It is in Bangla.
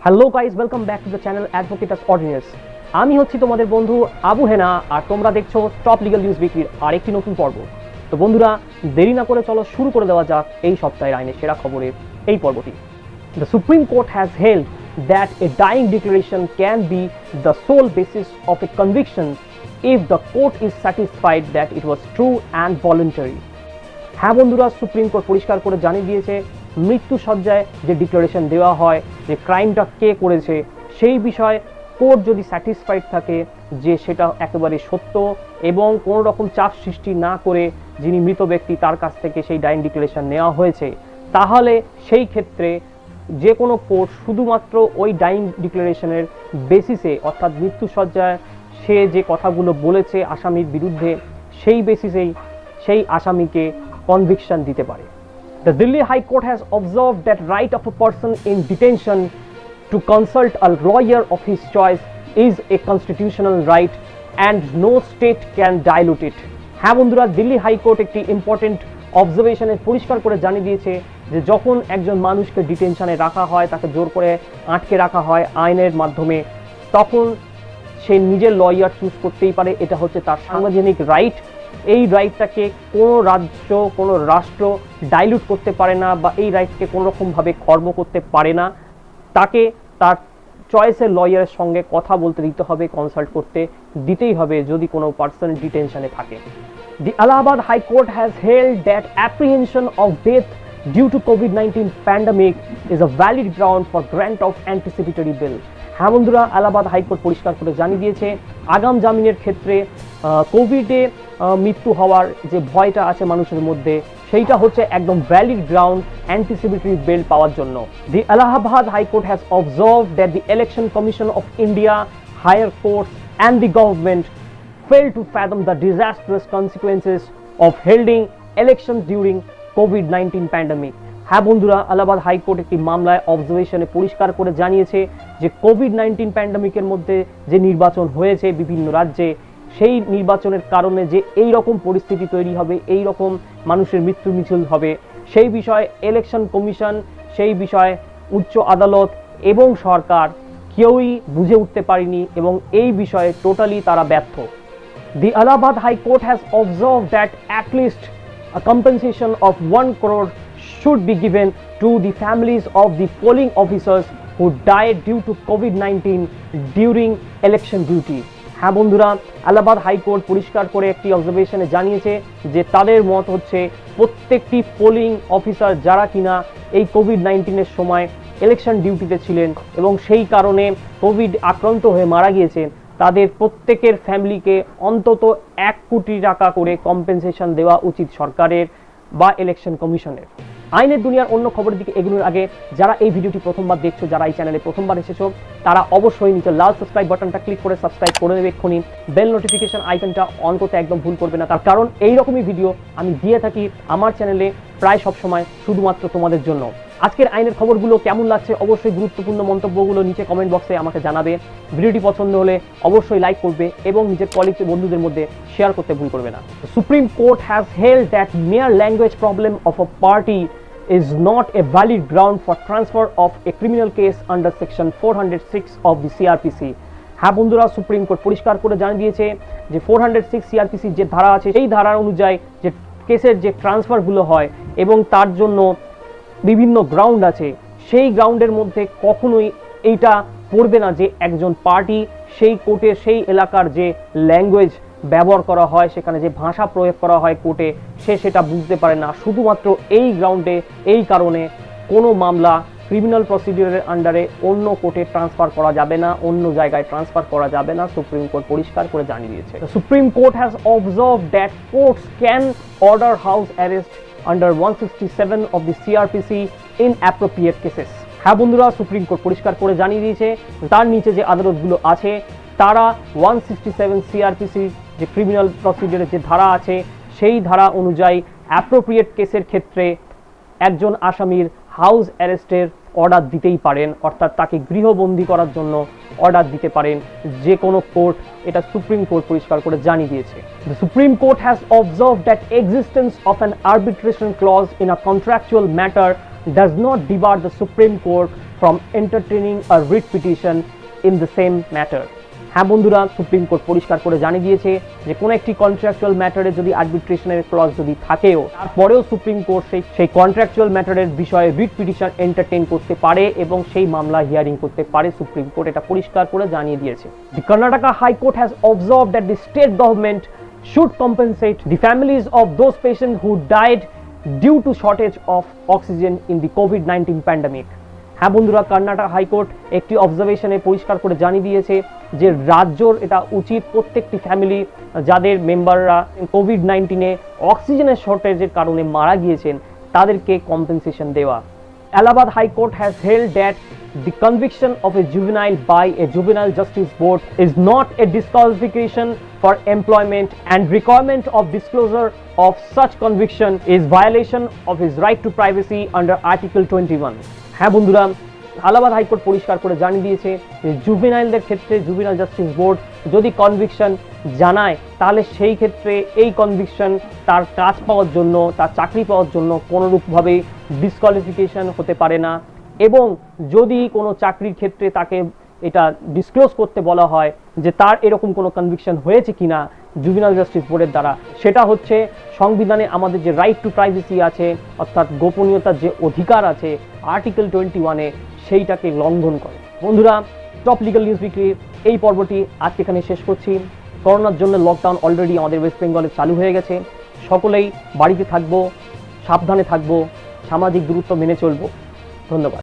Hello guys, welcome back to the channel Advocatus Ordinaris. আমি হচ্ছি তোমাদের বন্ধু আবু হেনা, আর তোমরা দেখছো টপ লিগ্যাল নিউজ বিক্রির আরেকটি নতুন পর্ব। তো বন্ধুরা, দেরি না করে চলো শুরু করে দেওয়া যাক এই সপ্তাহের আইনের সেরা খবরের এই পর্বটি। The Supreme Court has held that a dying declaration can be the sole basis of a conviction if the court is satisfied that it was true and voluntary. হ্যাঁ বন্ধুরা, সুপ্রিম কোর্ট পরিষ্কার করে জানিয়ে দিয়েছে মৃত্যুসজ্জায় যে ডিক্লারেশন দেওয়া হয় যে ক্রাইমটা কে করেছে, সেই বিষয়ে কোর্ট যদি স্যাটিসফাইড থাকে যে সেটা একেবারে সত্য এবং কোনো রকম চাপ সৃষ্টি না করে যিনি মৃত ব্যক্তি তার কাছ থেকে সেই ডাইং ডিক্লারেশন নেওয়া হয়েছে, তাহলে সেই ক্ষেত্রে যে কোনো কোর্ট শুধুমাত্র ওই ডাইং ডিক্লারেশনের বেসিসে, অর্থাৎ মৃত্যুসজ্জায় সে যে কথাগুলো বলেছে আসামির বিরুদ্ধে, সেই বেসিসেই সেই আসামিকে conviction দিতে পারে। The Delhi High Court has observed that right of a person in detention to consult a lawyer of his choice is a constitutional right and no state can dilute it. হ্যাঁ বন্ধুরা, দিল্লি হাইকোর্ট একটি ইম্পর্টেন্ট অবজারভেশনে পরিষ্কার করে জানিয়ে দিয়েছে যে যখন একজন মানুষকে ডিটেনশনে রাখা হয়, তাকে জোর করে আটকে রাখা হয় আইনের মাধ্যমে, তখন সে নিজের লয়ার চুজ করতেই পারে। এটা হচ্ছে তার সাংবিধানিক রাইট। এই রাইটটাকে কোনো রাজ্য, কোনো রাষ্ট্র ডাইলুট করতে পারে না বা এই রাইটকে কোনো রকমভাবে খর্ব করতে পারে না। তাকে তার চয়েসের লয়ারের সঙ্গে কথা বলতে দিতে হবে, কনসাল্ট করতে দিতেই হবে যদি কোনো পার্সন ডিটেনশনে থাকে। The Allahabad High Court has held that apprehension of death due to COVID-19 pandemic is a valid ground for grant of anticipatory bail. হ্যাঁ বন্ধুরা, আলাহাবাদ হাইকোর্ট পরিষ্কার করে জানিয়ে দিয়েছে আগাম জামিনের ক্ষেত্রে কোভিডে মৃত্যু হওয়ার যে ভয়টা আছে মানুষের মধ্যে, সেইটা হচ্ছে একদম ভ্যালিড গ্রাউন্ড অ্যান্টিসিপেটরি বেল পাওয়ার জন্য। The Allahabad high court has observed that the election commission of India, higher courts and the government failed to fathom the disastrous consequences of holding elections during COVID-19 pandemic. হ্যাঁ বন্ধুরা, আলাহাবাদ হাইকোর্ট একটি মামলায় অবজারভেশনে পরিষ্কার করে জানিয়েছে যে কোভিড-19 প্যান্ডামিকের মধ্যে যে নির্বাচন হয়েছে বিভিন্ন রাজ্যে, সেই নির্বাচনের কারণে যে এই রকম পরিস্থিতি তৈরি হবে, এই রকম মানুষের মৃত্যু মিছিল হবে, সেই বিষয়ে ইলেকশন কমিশন, সেই বিষয়ে উচ্চ আদালত এবং সরকার কেউই বুঝে উঠতে পারেনি এবং এই বিষয়ে টোটালি তারা ব্যর্থ। The Allahabad High Court has observed that at least a compensation of 1 crore should be given to the families of the polling officers who died due to COVID-19 during election duty. হ্যাঁ বন্ধুরা, আলাহাবাদ হাইকোর্ট পরিষ্কার করে একটি অবজারভেশনে জানিয়েছে যে তাদের মত হচ্ছে প্রত্যেকটি পোলিং অফিসার যারা কিনা এই COVID-19 সময় ইলেকশন ডিউটিতে ছিলেন এবং সেই কারণে কোভিড আক্রান্ত হয়ে মারা গিয়েছেন, তাদের প্রত্যেকের ফ্যামিলিকে অন্তত 1 কোটি টাকা করে কম্পেনসেশন দেওয়া উচিত সরকারের বা ইলেকশন কমিশনের। আইনের দুনিয়ার অন্য খবরের দিকে এগোনোর আগে যারা এই ভিডিওটি প্রথমবার দেখছো, যারা এই চ্যানেলে প্রথমবার এসেছো, তারা অবশ্যই নিচে লাল সাবস্ক্রাইব বাটনটা ক্লিক করে সাবস্ক্রাইব করে নেবে এক্ষুনি। বেল নোটিফিকেশন আইকনটা অন করতে একদম ভুল করবে না, তার কারণ এইরকমই ভিডিও আমি দিয়ে থাকি আমার চ্যানেলে প্রায় সবসময় শুধুমাত্র তোমাদের জন্য। আজকের আইনের খবরগুলো কেমন লাগছে অবশ্যই গুরুত্বপূর্ণ মন্তব্যগুলো নিচে কমেন্ট বক্সে আমাকে জানাবে। ভিডিওটি পছন্দ হলে অবশ্যই লাইক করবে এবং নিজের কলিগ বন্ধুদের মধ্যে শেয়ার করতে ভুল করবে না। Supreme Court has held that mere language problem of a party is not a valid ground for transfer of a criminal case under section 406 of the CRPC. হ্যাঁ বন্ধুরা, সুপ্রিম কোর্ট পরিষ্কার করে জানিয়ে দিয়েছে যে 406 CRPC যে ধারা আছে, সেই ধারার অনুযায়ী যে কেসের যে ট্রান্সফারগুলো হয় এবং তার জন্য বিভিন্ন গ্রাউন্ড আছে, সেই গ্রাউন্ডের মধ্যে কখনোই এইটা পড়বে না যে একজন পার্টি সেই কোর্টের সেই এলাকার যে ল্যাঙ্গুয়েজ ব্যবহার করা হয়, সেখানে যে ভাষা প্রয়োগ করা হয় কোর্টে, সে সেটা বুঝতে পারে না। শুধুমাত্র এই গ্রাউন্ডে এই কারণে কোনো মামলা ক্রিমিনাল প্রসিডিউরের আন্ডারে অন্য কোর্টে ট্রান্সফার করা যাবে না, অন্য জায়গায় ট্রান্সফার করা যাবে না, সুপ্রিম কোর্ট পরিষ্কার করে জানিয়ে দিয়েছে। Supreme Court has observed that courts can order house arrest under 167 of the CRPC in appropriate cases. হ্যাঁ বন্ধুরা, সুপ্রিম কোর্ট পরিষ্কার করে জানিয়ে দিয়েছে তার নিচে যে আদালতগুলো আছে তারা 167 CRPC যে ক্রিমিনাল প্রসিডিউরের যে ধারা আছে, সেই ধারা অনুযায়ী অ্যাপ্রোপ্রিয়েট কেসের ক্ষেত্রে একজন আসামির হাউস অ্যারেস্টের অর্ডার দিতেই পারেন, অর্থাৎ তাকে গৃহবন্দী করার জন্য অর্ডার দিতে পারেন যে কোনো কোর্ট। এটা সুপ্রিম কোর্ট পরিষ্কার করে জানিয়ে দিয়েছে। The Supreme Court has observed that existence of an arbitration clause in a contractual matter does not debar the Supreme Court from entertaining a writ petition in the same matter. হ্যাঁ বন্ধুরা, সুপ্রিম কোর্ট পরিষ্কার করে জানিয়ে দিয়েছে যে কোনো একটি কন্ট্রাকচুয়াল ম্যাটারে যদি আরবিট্রেশনের ক্লজ যদি থাকেও, তারপরেও সুপ্রিম কোর্ট সেই কন্ট্রাকচুয়াল ম্যাটারের বিষয়ে রিট পিটিশন এন্টারটেইন করতে পারে এবং সেই মামলা হিয়ারিং করতে পারে। সুপ্রিম কোর্ট এটা পরিষ্কার করে জানিয়ে দিয়েছে। The Karnataka high court has observed that the state government should compensate the families of those patients who died due to shortage of oxygen in the COVID-19 pandemic. হ্যাঁ বন্ধুরা, কর্ণাটক হাইকোর্ট একটি অবজারভেশনে পরিষ্কার করে জানিয়ে দিয়েছে যে রাজ্যর এটা উচিত প্রত্যেকটি ফ্যামিলি যাদের মেম্বাররা কোভিড-19-এ অক্সিজেনের শর্টেজের কারণে মারা গিয়েছেন তাদেরকে কম্পেনসেশন দেওয়া। Allahabad High Court has held that the conviction of a juvenile by a juvenile justice board is not a disqualification for employment, and requirement of disclosure of such conviction is violation of his right to privacy under Article 21. হ্যাঁ বন্ধুরা, আলাহাবাদ হাইকোর্ট পরিষ্কার করে জানিয়ে দিয়েছে যে জুভেনাইলদের ক্ষেত্রে জুভেনাইল জাস্টিস বোর্ড যদি কনভিকশন জানায় তাহলে সেই ক্ষেত্রে এই কনভিকশন তার কাজ পাওয়ার জন্য, তার চাকরি পাওয়ার জন্য কোনোরূপভাবে ডিসকোয়ালিফিকেশন হতে পারে না। এবং যদি কোনো চাকরির ক্ষেত্রে তাকে এটা ডিসক্লোজ করতে বলা হয় যে তার এরকম কোনো কনভিকশন হয়েছে কিনা জুভেনাইল জাস্টিস বোর্ডের দ্বারা, সেটা হচ্ছে সংবিধানে আমাদের যে রাইট টু প্রাইভেসি আছে, অর্থাৎ গোপনীয়তার যে অধিকার আছে আর্টিকেল 21-এ, সেইটাকে লঙ্ঘন করে। বন্ধুরা, টপ লিগ্যাল নিউজ উইকলির এই পর্বটি আজকে এখানে শেষ করছি। করোনার জন্য লকডাউন অলরেডি আমাদের ওয়েস্ট বেঙ্গলে চালু হয়ে গেছে। সকলেই বাড়িতে থাকবো, সাবধানে থাকবো, সামাজিক দূরত্ব মেনে চলবো। ধন্যবাদ।